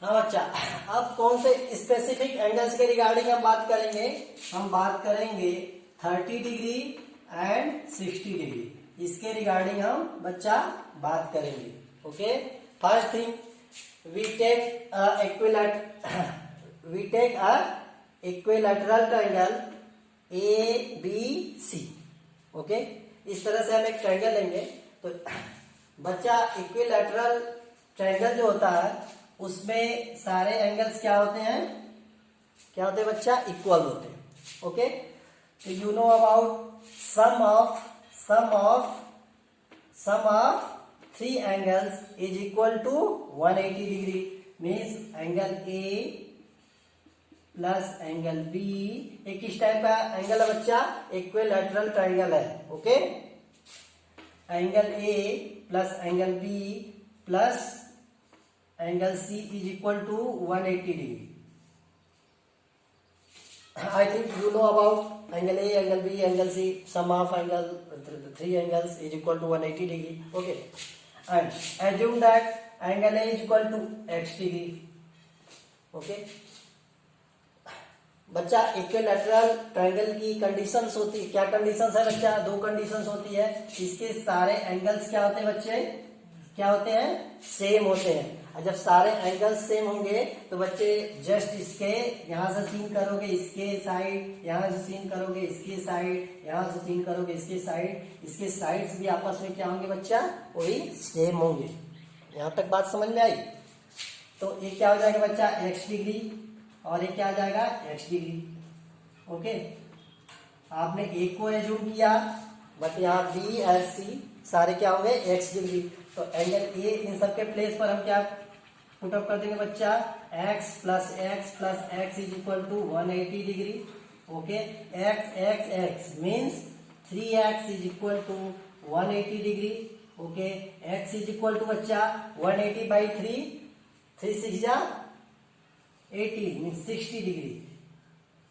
हाँ बच्चा, अब कौन से स्पेसिफिक एंगल्स के रिगार्डिंग हम बात करेंगे? हम बात करेंगे 30 डिग्री एंड 60 डिग्री। इसके रिगार्डिंग हम बच्चा बात करेंगे। Okay, first thing we take equilateral triangle A B C. Okay, इस तरह से हम एक ट्रायंगल लेंगे। तो बच्चा इक्विलैटरल ट्रायंगल जो होता है उसमें सारे एंगल्स क्या होते हैं? क्या होते हैं बच्चा? इक्वल होते हैं। ओके, तो you know about sum of 3 angles is equal to 180 degree. Means angle A plus angle B एक किस टाइप का एंगल है बच्चा? इक्विलैटरल ट्रायंगल है। Okay, angle A plus angle B plus angle C is equal to 180 degree. I think you know about angle A, angle B, angle C. Sum of angle 3 angles is equal to 180 degree. Okay, and assume that angle A is equal to x degree. Okay, बच्चा equilateral triangle की conditions होती है। क्या conditions है बच्चा? 2 conditions होती है। इसके सारे एंगल्स क्या होते हैं बच्चे? क्या होते हैं? सेम होते हैं। और जब सारे एंगल्स सेम होंगे तो बच्चे जस्ट इसके यहां से सीन करोगे इसके साइड, यहां से सीन करोगे इसके साइड, यहां से सीन करोगे इसके साइड, इसके साइड्स भी आपस में क्या होंगे बच्चा? वही सेम होंगे। यहां तक बात समझ में आई? तो ये क्या हो जाएगा बच्चा? x डिग्री, और ये क्या आ जाएगा? x degree. ओके, आपने a को एज्यूम किया, बट यहाँ b और c सारे क्या होंगे? x degree. तो एंगल a इन सबके प्लेस पर हम क्या पुट अप कर देंगे बच्चा? x plus x is equal to 180 degree. Okay, x means 3x is equal to 180 degree. Okay, x is equal to बच्चा 180 बाई 3 6 जा 80 means 60 degree.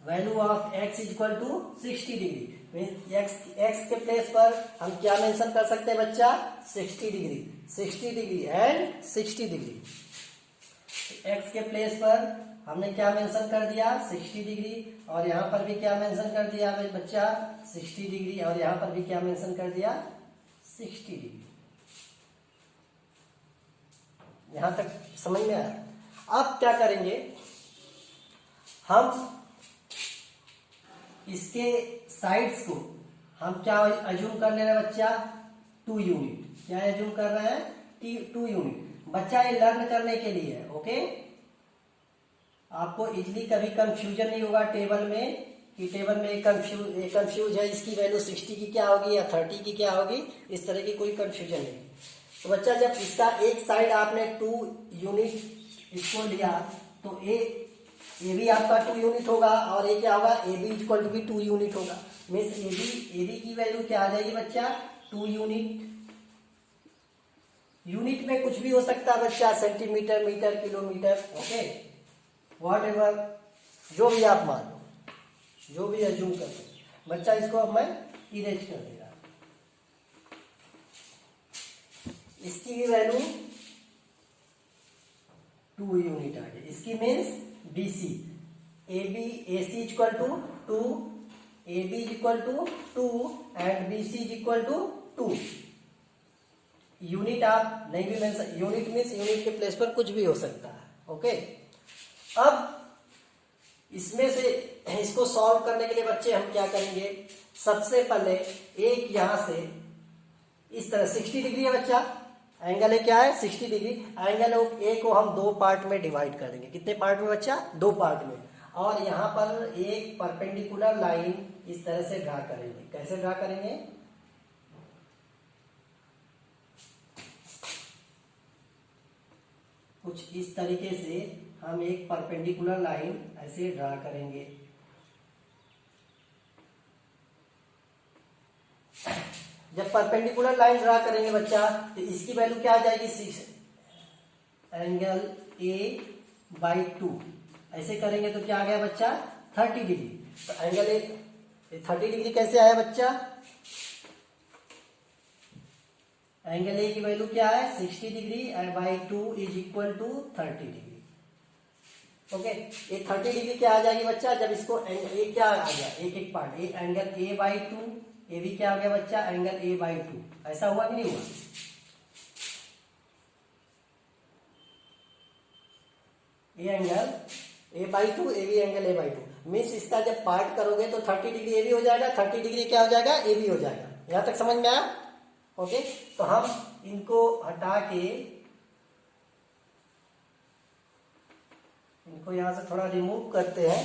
Value of x is equal to 60 degree. Means x के place पर हम क्या mention कर सकते हैं बच्चा? 60 डिग्री एंड 60 डिग्री। x के प्लेस पर हमने क्या मेंशन कर दिया? 60 डिग्री। और यहां पर भी क्या मेंशन कर दिया बच्चा? 60 डिग्री। और यहां पर भी क्या मेंशन कर दिया? 60 डिग्री। यहां तक समझ में आया? अब क्या करेंगे हम? इसके साइड्स को हम क्या एज्यूम कर ले रहे हैं बच्चा? 2 यूनिट। क्या एज्यूम कर रहे हैं? 2 यूनिट। बच्चा ये लर्न करने के लिए है। ओके, आपको इजली कभी कंफ्यूजन नहीं होगा टेबल में कि टेबल में कंफ्यूज है, इसकी वैल्यू 60 की क्या होगी या 30 की क्या होगी, इस तरह की कोई कंफ्यूजन नहीं। तो बच्चा जब इसका एक साइड आपने 2 यूनिट इसको लिया तो ए भी आपका 2 यूनिट होगा, और ये क्या होगा? ए बी इक्वल टू भी 2 यूनिट होगा। मीन्स ए बी की वैल्यू क्या आ जाएगी बच्चा? 2 यूनिट। यूनिट में कुछ भी हो सकता है बच्चा, centimetre, metre, kilometre. Okay, whatever, जो भी आप मान लो, जो भी एज्यूम कर सकते बच्चा। इसको अब मैं इरेज कर दे रहा हूं। इसकी भी वैल्यू 2 यूनिट आ गई। इसकी means BC, AC equal to 2, AB equal to 2 and BC equal to 2। Unit आप नहीं भी मेंशन, यूनिट मीन्स यूनिट के प्लेस पर कुछ भी हो सकता है। ओके, अब इसमें से इसको सॉल्व करने के लिए बच्चे हम क्या करेंगे? सबसे पहले एक यहां से इस तरह 60 डिग्री है बच्चा। एंगल ए क्या है? 60 डिग्री। एंगल ए को हम 2 पार्ट में डिवाइड कर देंगे। कितने पार्ट में बच्चा? 2 पार्ट में। और यहां पर एक परपेंडिकुलर लाइन इस तरह से ड्रा करेंगे। कैसे ड्रा करेंगे? कुछ इस तरीके से हम एक परपेंडिकुलर लाइन ऐसे ड्रा करेंगे। जब परपेंडिकुलर लाइन ड्रा करेंगे बच्चा तो इसकी वैल्यू क्या आ जाएगी? 6 एंगल ए बाई 2। ऐसे करेंगे तो क्या आ गया बच्चा? 30 डिग्री। तो एंगल ए 30 डिग्री कैसे आया बच्चा? एंगल ए की वैल्यू क्या है? 60 degree by 2 is equal to 30 degree. Okay, ये 30 डिग्री क्या आ जाएगी बच्चा, जब इसको ये क्या आ गया, एक एक पार्ट, ये एंगल A/2, ये भी क्या आ गया बच्चा, एंगल A/2, ऐसा हुआ कि नहीं हुआ? ये एंगल A/2, ये भी एंगल A/2, मीन्स इसका जब पार्ट करोगे तो 30 डिग्री ये भी हो जाएगा, 30 डिग्री क्या हो जाएगा, ये भी हो जाएगा। यहां तक समझ में आया? ओके, तो हम इनको हटा के इनको यहां से थोड़ा रिमूव करते हैं।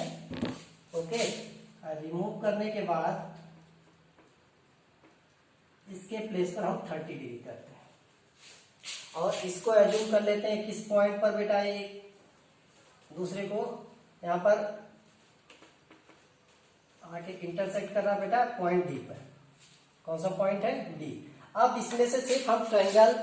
ओके, रिमूव करने के बाद इसके प्लेस पर हम 30 डिग्री करते हैं और इसको एज्यूम कर लेते हैं किस पॉइंट पर बेटा, ये दूसरे को यहां पर आके इंटरसेक्ट कर रहा बेटा पॉइंट डी पर। कौन सा पॉइंट है, डी। अब इसमें से सिर्फ हम triangle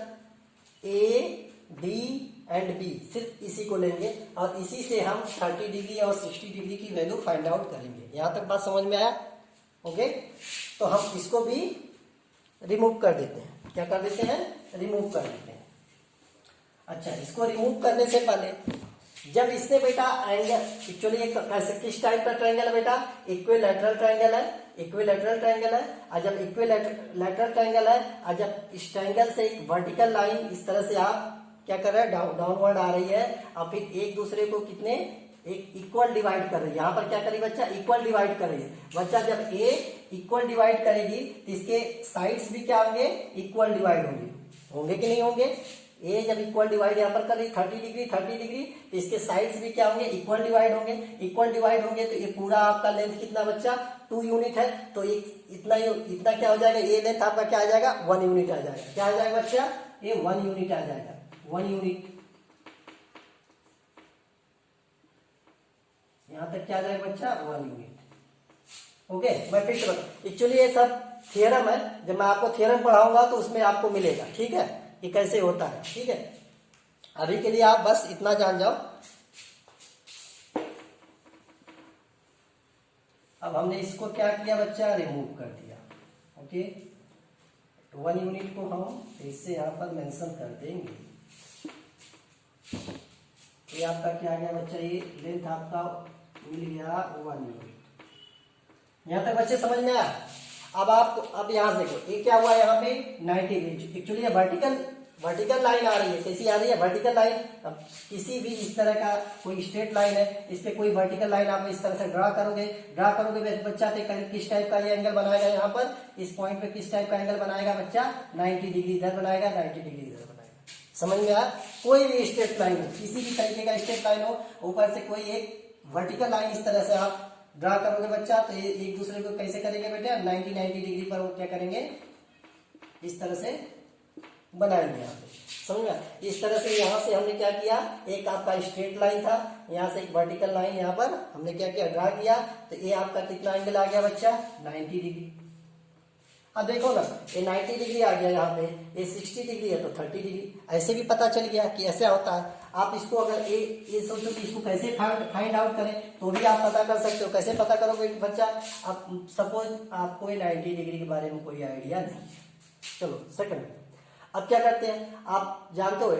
A D and B, सिर्फ इसी को लेंगे और इसी से हम 30 डिग्री और 60 डिग्री की वैल्यू फाइंड आउट करेंगे। यहां तक बात समझ में आया? ओके, तो हम इसको भी रिमूव कर देते हैं। क्या कर देते हैं, रिमूव कर देते हैं। अच्छा, इसको रिमूव करने से पहले जब इसने बेटा एंगल, एक्चुअली एक किस टाइप का ट्रायंगल है बेटा, इक्विलैटरल ट्रायंगल है, इक्विलैटरल ट्रायंगल है। और जब इक्विलैटरल ट्रायंगल है और जब इस ट्रायंगल से एक वर्टिकल लाइन इस तरह से आप क्या कर रहे हैं, डाउनवर्ड आ रही है और फिर एक दूसरे को कितने, एक इक्वल डिवाइड कर रही है। यहाँ पर क्या करेगी बच्चा, इक्वल डिवाइड कर रही है। बच्चा जब ए इक्वल डिवाइड करेगी तो इसके साइड्स भी क्या होंगे, इक्वल डिवाइड होंगे, होंगे कि नहीं होंगे? ए जब इक्वल डिवाइड यहाँ पर कर रही 30 डिग्री 30 डिग्री, तो इसके साइड्स भी क्या होंगे, इक्वल डिवाइड होंगे। इक्वल डिवाइड होंगे तो ये पूरा आपका लेंथ कितना बच्चा, 2 यूनिट है, तो इतना क्या हो जाएगा, ये लेंथ आपका क्या आ जाएगा, 1 यूनिट आ जाएगा। क्या आ जाएगा बच्चा, ये 1 यूनिट आ जाएगा, 1 यूनिट। यहां तक क्या आ जाएगा बच्चा, 1 यूनिट। ओके, मैं फिर से बता, एक्चुअली ये सब थ्योरम है, जब मैं आपको थ्योरम पढ़ाऊंगा तो उसमें आपको मिलेगा, ठीक है, ये कैसे होता है। ठीक है, अभी के लिए आप बस इतना जान जाओ। अब हमने इसको क्या किया बच्चा, रिमूव कर दिया। ओके, 1 यूनिट को हम इससे यहां पर मेंशन कर देंगे। ये आपका क्या आ गया बच्चा, ये लेंथ आपका मिल गया 1 यूनिट। यहां तक बच्चे समझ में आया? अब आपको, अब यहां से देखो ये क्या हुआ, यहाँ पे 90 डिग्री, एक्चुअली ये वर्टिकल लाइन आ रही है। कैसी आ रही है, वर्टिकल लाइन। अब किसी भी इस तरह का कोई स्ट्रेट लाइन है, इस पे कोई वर्टिकल लाइन आप इस तरह से ड्रा करोगे बच्चा, तो किस टाइप का ये एंगल बनाएगा, यहाँ पर इस पॉइंट पे किस टाइप का एंगल बनाएगा बच्चा, 90 डिग्री इधर बनाएगा, 90 डिग्री इधर बनाएगा। समझ में आया? कोई भी स्ट्रेट लाइन हो, किसी भी तरीके का स्ट्रेट लाइन हो, ऊपर से कोई एक वर्टिकल लाइन इस तरह से आप ड्रा करोगे बच्चा, तो ये एक दूसरे को कैसे करेंगे बेटा, 90 डिग्री पर वो क्या करेंगे, इस तरह से बनाएंगे। यहाँ पे समझ में, इस तरह से यहाँ से हमने क्या किया, एक आपका स्ट्रेट लाइन था, यहाँ से एक वर्टिकल लाइन यहाँ पर हमने क्या किया, ड्रा किया, तो ये आपका कितना एंगल आ गया बच्चा, 90 डिग्री। अब देखो ना, ये 90 डिग्री आ गया यहाँ पे, ये 60 डिग्री है तो 30 डिग्री, ऐसे भी पता चल गया कि ऐसा होता है। आप इसको अगर ये सोचो कि इसको कैसे फाइंड आउट करें, तो भी आप पता कर सकते हो। कैसे पता करोगे बच्चा, आप सपोज आपको 90 डिग्री के बारे में कोई आइडिया नहीं है, चलो सेकंड। अब क्या करते हैं, आप जानते हो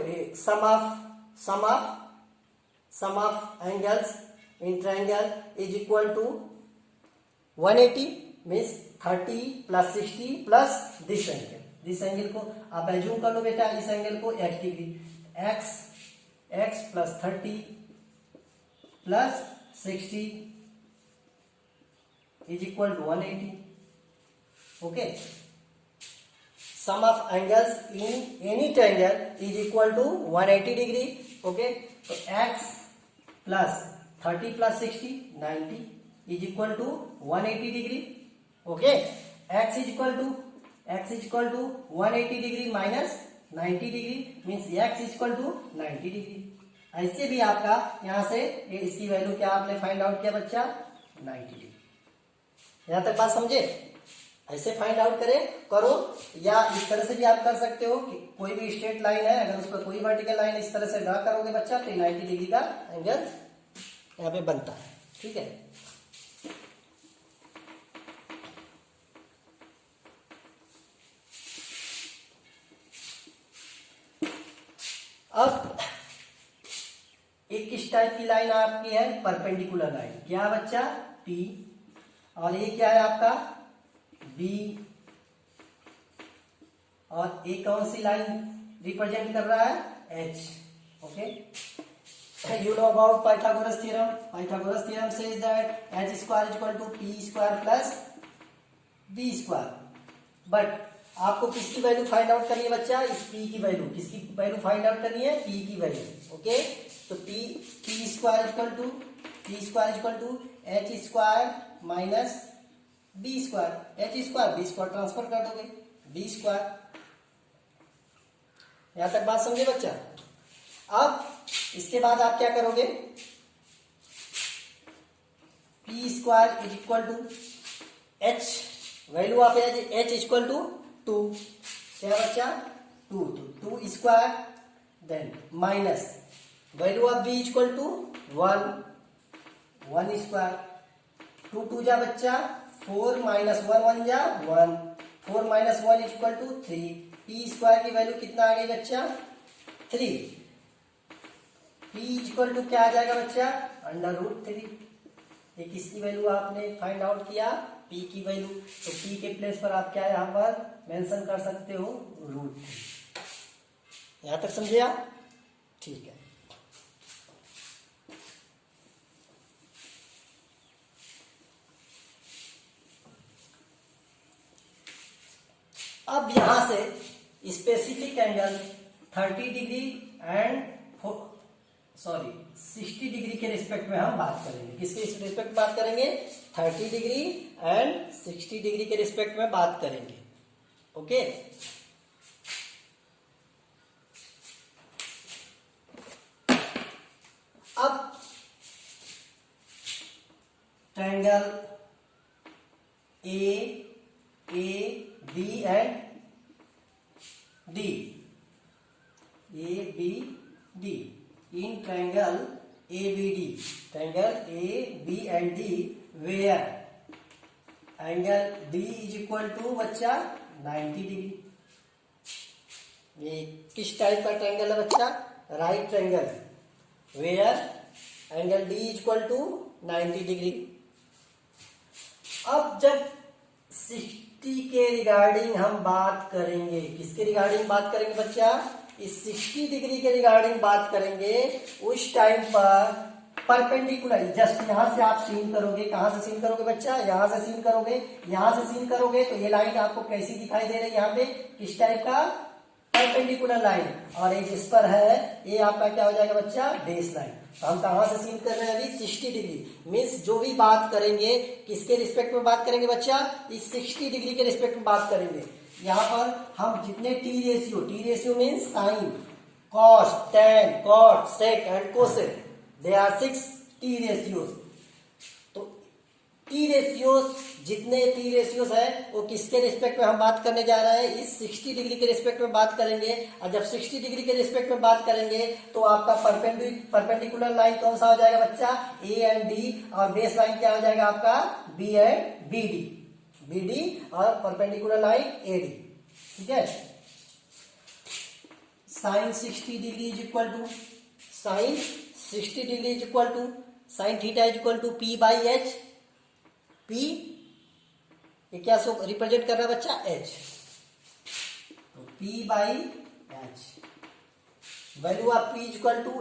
sum of angles in triangle is equal to 180, means 30 plus 60 plus this angle को आप एज्यूम कर लो बेटा, इस एंगल को x degree, x plus 30 plus 60 is equal to 180। Okay, sum of angles in any triangle is equal to 180 degree. Okay, तो x plus 30 plus 60 90 is equal to 180 degree. Okay, x is equal to 180 degree minus 90 degree, means x is equal to 90 degree. ऐसे भी आपका यहां से इसकी value क्या आपने find out किया बच्चा, 90 डिग्री। यहां तक बात समझे? ऐसे फाइंड आउट करो, या इस तरह से भी आप कर सकते हो कि कोई भी स्ट्रेट लाइन है, अगर उस पर कोई वर्टिकल लाइन इस तरह से ड्रा करोगे बच्चा, तो 90 डिग्री का एंगल यहाँ पे बनता है। ठीक है, अब एक किस टाइप की लाइन आपकी है, परपेंडिकुलर लाइन, क्या बच्चा, P, और ये क्या है आपका B, और एक कौन सी लाइन रिप्रेजेंट कर रहा है, H. Okay, you know about Pythagoras theorem. Pythagoras theorem says that h square is equal to p square plus b square. But आपको किसकी वैल्यू फाइंड आउट करनी है बच्चा, इस p की वैल्यू, किसकी वैल्यू फाइंड आउट करनी है, p की वैल्यू. ओके, तो p square equal to h square minus b square, h square b square transfer कर दोगे, b स्क्वायर. यहां तक बात समझे बच्चा. अब इसके बाद आप क्या करोगे, p square is equal to h, value आप h इक्वल टू 2, क्या बच्चा 2, तो 2 square, then minus value of b equal to 1 square, 2 जा बच्चा 4 माइनस 1 जा 1, 4 minus 1 equal to 3. p square की वैल्यू कितना आ गई बच्चा 3. p इक्वल टू क्या आ जाएगा बच्चा, √3. ये किसकी वैल्यू आपने फाइंड आउट किया, p की वैल्यू, तो p के प्लेस पर आप क्या यहां पर मेंशन कर सकते हो, √3. यहां तक समझे आप, ठीक है. अब यहां से specific angle 30 degree and 60 degree के रिस्पेक्ट में हम बात करेंगे. किसके रिस्पेक्ट में बात करेंगे, 30 डिग्री एंड 60 डिग्री के रिस्पेक्ट में बात करेंगे. ओके, अब triangle A B and D, ABD, in triangle ABD, triangle AB and D, where angle D is equal to बच्चा 90 डिग्री. ये किस टाइप का ट्रायंगल है बच्चा, right triangle, where angle D is equal to 90 degree. अब जब 60 के regarding हम बात करेंगे, किसके रिगार्डिंग बात करेंगे बच्चा, इस 60 डिग्री के रिगार्डिंग बात करेंगे, उस टाइम पर परपेंडिकुलर, जस्ट यहां से आप सीन करोगे, कहां से सीन करोगे बच्चा, यहां से सीन करोगे, यहां से सीन करोगे तो ये लाइन आपको कैसी दिखाई दे रही है, यहाँ पे किस टाइप का, परपेंडिकुलर लाइन, और ये जिस पर है ये आपका क्या हो जाएगा बच्चा, बेस लाइन. तो हम कहां से सीन कर रहे हैं अभी, 60 डिग्री. मीन्स जो भी बात करेंगे किसके रिस्पेक्ट में बात करेंगे बच्चा, इस 60 डिग्री के रिस्पेक्ट में बात करेंगे. यहाँ पर हम जितने T ratio means sine, cos, tan, cot, sec and cosec, they are 6 T ratios. तो टी रेशियोज, जितने टी रेशियोज है वो किसके रिस्पेक्ट में हम बात करने जा रहे हैं, इस 60 डिग्री के रिस्पेक्ट में बात करेंगे. और जब 60 डिग्री के रिस्पेक्ट में बात करेंगे तो आपका परपेंडिकुलर लाइन कौन सा हो जाएगा बच्चा, ए एंड डी, और बेस लाइन क्या हो जाएगा आपका, बी एंड BD, और परपेंडिकुलर लाइन AD. ठीक है, sine 60 degree is equal to sine theta is equal to P/H. P ये क्या रिप्रेजेंट कर रहा है बच्चा, H, तो P/H. Value of P is equal to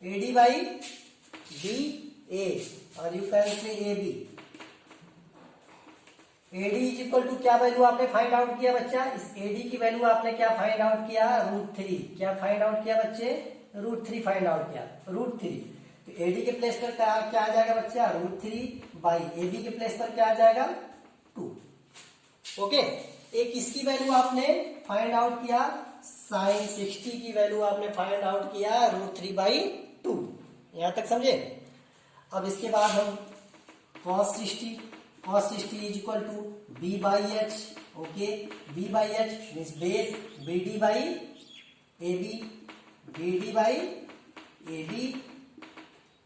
AD by BA, और you can say AB. AD is equal to क्या value आपने फाइंड आउट किया बच्चा, इस AD की वैल्यू आपने क्या फाइंड आउट किया, √3. क्या फाइंड आउट किया बच्चे, √3 फाइंड आउट किया, √3. तो AD के प्लेस पर क्या आ जाएगा बच्चा, √3 बाई AB के प्लेस पर क्या आ जाएगा, 2. ओके, एक इसकी वैल्यू आपने फाइंड आउट किया, साइन 60 की वैल्यू आपने फाइंड आउट किया, √3/2. यहां तक समझे. अब इसके बाद हम cos 60 is equal to B/H. Okay, B/H means base, BD by AB.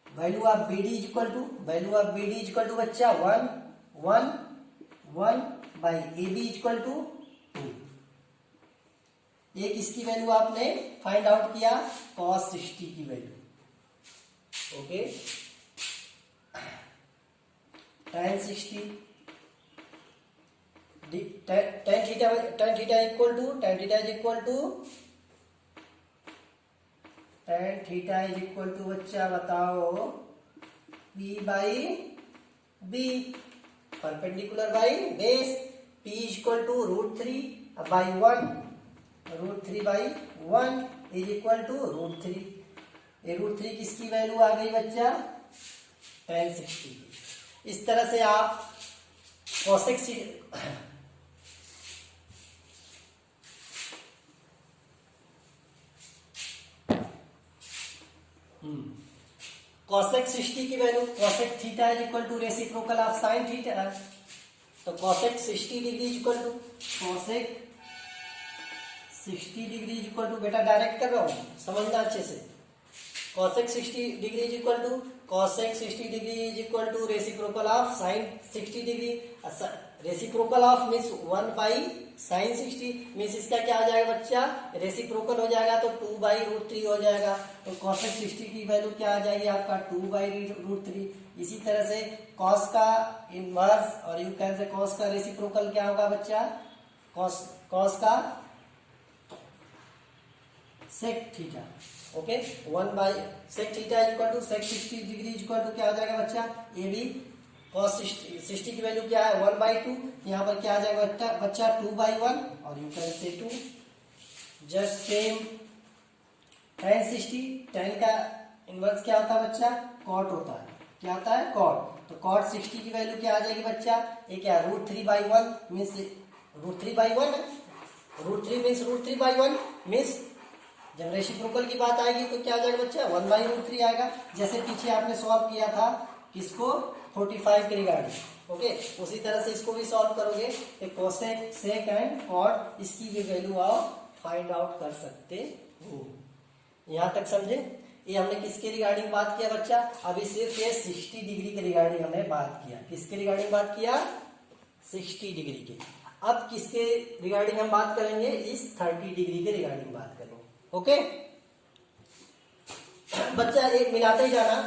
Value of BD is equal to बच्चा 1 by AB is equal to 2. एक इसकी वैल्यू आपने फाइंड आउट किया cos 60 की value, okay, tan 60 tan theta equal to tan theta is equal to बच्चा बताओ P by B perpendicular by base, P is equal to √3 by 1, √3 by 1 is equal to √3। ये √3 किसकी value आ गई बच्चा? tan 60। इस तरह से आप cosec cosec 60 की value, cosec theta is equal to reciprocal of sin theta, तो cosec 60 degree is equal to cosec 60 degree is equal to, बेटा डायरेक्ट कर रहा हूं समझना अच्छे से, cosec 60 degree is equal to cosec 60 degree is equal to reciprocal of sin 60 degree, reciprocal of means 1 by sin 60 means इसका क्या आ जाएगा बच्चा? रेसिप्रोकल हो जाएगा तो 2 बाई √3 हो जाएगा, तो cosec 60 की वैल्यू क्या आ जाएगी आपका? 2 बाई √3। इसी तरह से cos का इनवर्स और यू कैन से cos का रेसिप्रोकल क्या होगा बच्चा? cos का sec theta, okay, 1 by sec theta is equal to sec 60 degree is equal to क्या हो जाएगा बच्चा? ये भी cos 60 की वैल्यू क्या है? 1/2, यहाँ पर क्या आ जाएगा बच्चा? 2/1 और यू कैन से 2। जस्ट सेम tan 60, tan का इनवर्स क्या होता है बच्चा? cot होता है, क्या होता है? cot। तो cot 60 की वैल्यू क्या आ जाएगी बच्चा? ये क्या? √3/1 मीन्स √3/1, √3 मीन्स √3/1 मीन्स जब रेसिप्रोकल की बात आएगी तो क्या आ जाएगा बच्चा? 1/√3 आएगा, जैसे पीछे आपने सॉल्व किया था किसको? 45 के रिगार्डिंग, ओके, उसी तरह से इसको भी सॉल्व करोगे तो cosec, sec एंड cot इसकी भी वैल्यू आप फाइंड आउट कर सकते हो। यहां तक समझे? ये हमने किसके रिगार्डिंग बात किया बच्चा? अभी सिर्फ ये 60 डिग्री के रिगार्डिंग हमने बात किया। किसके रिगार्डिंग बात किया? 60 डिग्री के। अब किसके रिगार्डिंग हम बात करेंगे? इस 30 डिग्री के रिगार्डिंग बात करेंगे, ओके। बच्चा एक मिलाते ही जाना,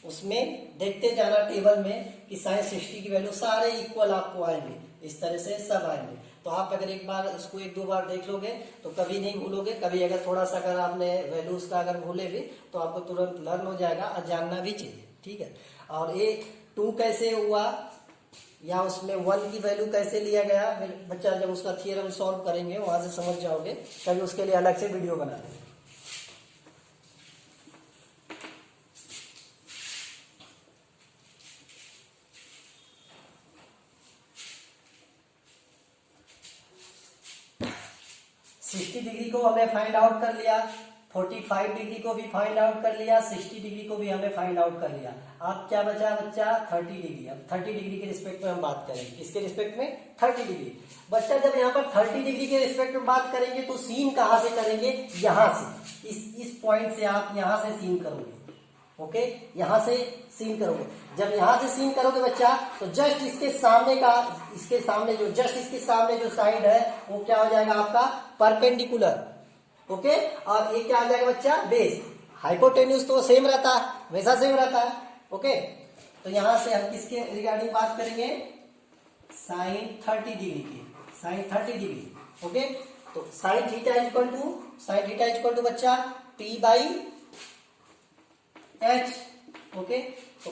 उसमें देखते जाना टेबल में कि sin 60 की वैल्यू सारे इक्वल आपको आएंगे, इस तरह से सब आएंगे। तो आप अगर एक बार इसको 1-2 बार देख लोगे तो कभी नहीं भूलोगे। कभी अगर थोड़ा सा अगर आपने वैल्यूज का अगर भूले भी तो आपको तुरंत लर्न हो जाएगा और जानना भी चाहिए, ठीक है। और ये 2 कैसे हुआ या उसमें 1 की वैल्यू कैसे लिया गया बच्चा, जब उसका थियरम सॉल्व करेंगे वहां से समझ जाओगे। कभी उसके लिए अलग से वीडियो बना देंगे। डिग्री को हमने फाइंड आउट कर लिया, 45 डिग्री को भी फाइंड आउट कर लिया, 60 डिग्री को भी हमने फाइंड आउट कर लिया। अब क्या बचा बच्चा? 30 डिग्री। अब 30 डिग्री के रिस्पेक्ट में हम बात करेंगे। किसके रिस्पेक्ट में? 30 डिग्री। बच्चा जब यहाँ पर 30 डिग्री के रिस्पेक्ट में बात करेंगे तो सीन कहां से करेंगे? यहां से, इस पॉइंट से आप यहां से सीन करोगे, ओके, यहां से सीन करोगे। जब यहां से सीन करोगे बच्चा तो जस्ट इसके सामने इसके सामने जो साइड है वो क्या हो जाएगा आपका? Perpendicular, okay. और ये क्या आ जाएगा बच्चा? बेस। हाइपोटेन्यूज तो सेम रहता है, वैसा सेम रहता है, ओके। तो यहां से हम किसके रिगार्डिंग बात करेंगे? sin 30 डिग्री की, sin 30 डिग्री, ओके। तो sin थीटा इक्वल टू बच्चा P बाई H, ओके। तो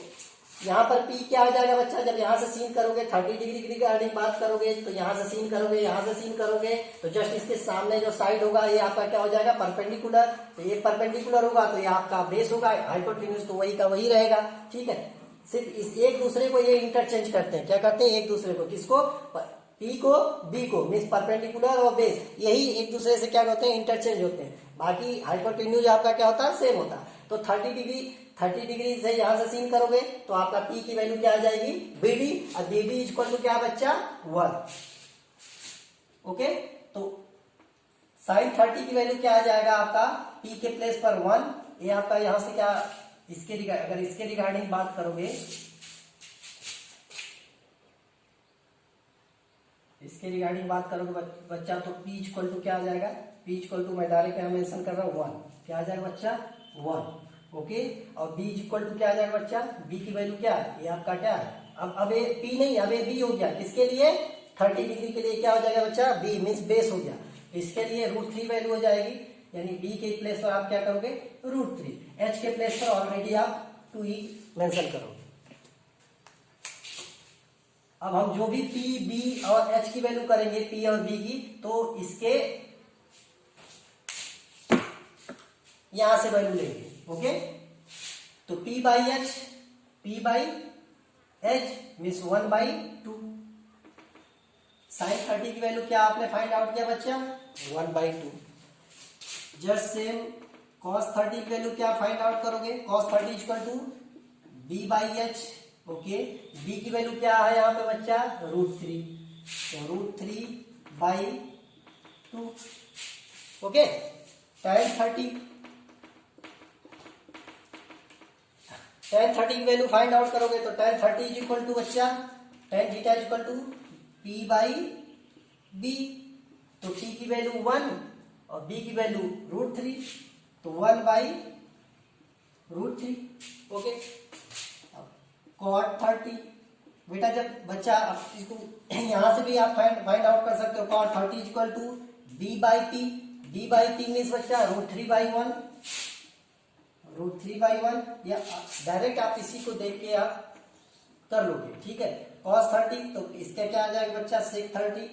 यहाँ पर P क्या आ जाएगा बच्चा? जब यहाँ से सीन करोगे 30 डिग्री की रिगार्डिंग बात करोगे तो यहाँ से सीन करोगे, यहाँ से सीन करोगे तो जस्ट इसके सामने जो साइड होगा ये आपका क्या हो जाएगा? परपेंडिकुलर। तो ये परपेंडिकुलर होगा तो ये आपका बेस होगा, हाइपोटेन्यूज तो वही का वही रहेगा, ठीक है। सिर्फ इस एक दूसरे को ये इंटरचेंज करते हैं। क्या करते हैं? एक दूसरे को, किसको? P को B को, मीन्स परपेंडिकुलर और बेस, यही एक दूसरे से क्या होते हैं? इंटरचेंज होते हैं। बाकी हाइपोटेन्यूज आपका क्या होता है? सेम होता है। तो 30 डिग्री से यहां से सीन करोगे तो आपका P की वैल्यू क्या आ जाएगी? BD, और BD इक्वल टू क्या बच्चा? 1, ओके। तो sin 30 की वैल्यू क्या आ जाएगा आपका? P के प्लेस पर 1। ये आपका यहां से क्या, अगर इसके रिगार्डिंग बात करोगे, इसके रिगार्डिंग बात करोगे बच्चा तो p इक्वल टू क्या आ जाएगा, p इक्वल टू मैं डायरेक्ट यहाँ मेंशन कर रहा हूँ 1, क्या आ जाएगा बच्चा 1। ओके, और b इक्वल टू क्या आ जाएगा बच्चा, b की वैल्यू क्या है, ये आपका क्या है, अब ये p नहीं, अब ये b हो गया, किसके लिए 30 डिग्री के लिए क्या हो जाएगा बच्चा, b मीन्स बेस हो गया, इसके लिए √3 वैल्यू हो जाएगी, यानी b के प्लेस पर आप क्या करोगे √3, h के प्लेस पर ऑलरेडी आप 2 ही मेंशन करोगे। अब हम जो भी p, b और h की वैल्यू करेंगे p और b की, तो इसके यहां से वैल्यू लेंगे। ओके, तो p by h means 1/2। Sine 30 की वैल्यू क्या आपने फाइंड आउट किया बच्चा, 1/2। जस्ट सेम cos 30 की वैल्यू क्या फाइंड आउट करोगे, cos 30 equal to b by H. Okay, b की वैल्यू क्या है यहाँ पे बच्चा, √3, तो √3/2। ओके, tan 30 की वैल्यू फाइंड आउट करोगे तो tan 30 इक्वल टू बच्चा tan theta equal to p by b, तो p की वैल्यू 1 और b की वैल्यू √3, तो 1/√3। ओके, cot 30 बेटा जब बच्चा इसको यहां से भी आप फाइंड आउट कर सकते हो, cot 30 equal to b by p means बच्चा √3/1, या डायरेक्ट आप इसी को देख के आप कर लोगे। ठीक है, cos 30 तो इसका क्या आ जाएगा बच्चा sec 30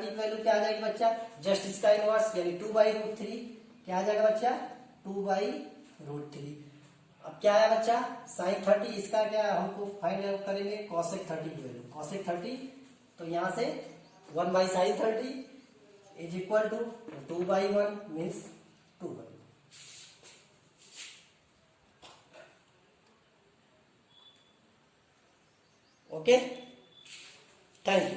की वैल्यू क्या आ जाएगी बच्चा, जस्ट इसका इनवर्स यानी 2/√3, क्या आ जाएगा बच्चा 2/√3। अब क्या है बच्चा sin 30, इसका क्या हमको फाइंड आउट करेंगे cosec 30 की वैल्यू, cosec 30 तो यहां से 1/sin 30 is equal to 2/1 means 2। Okay, thank you.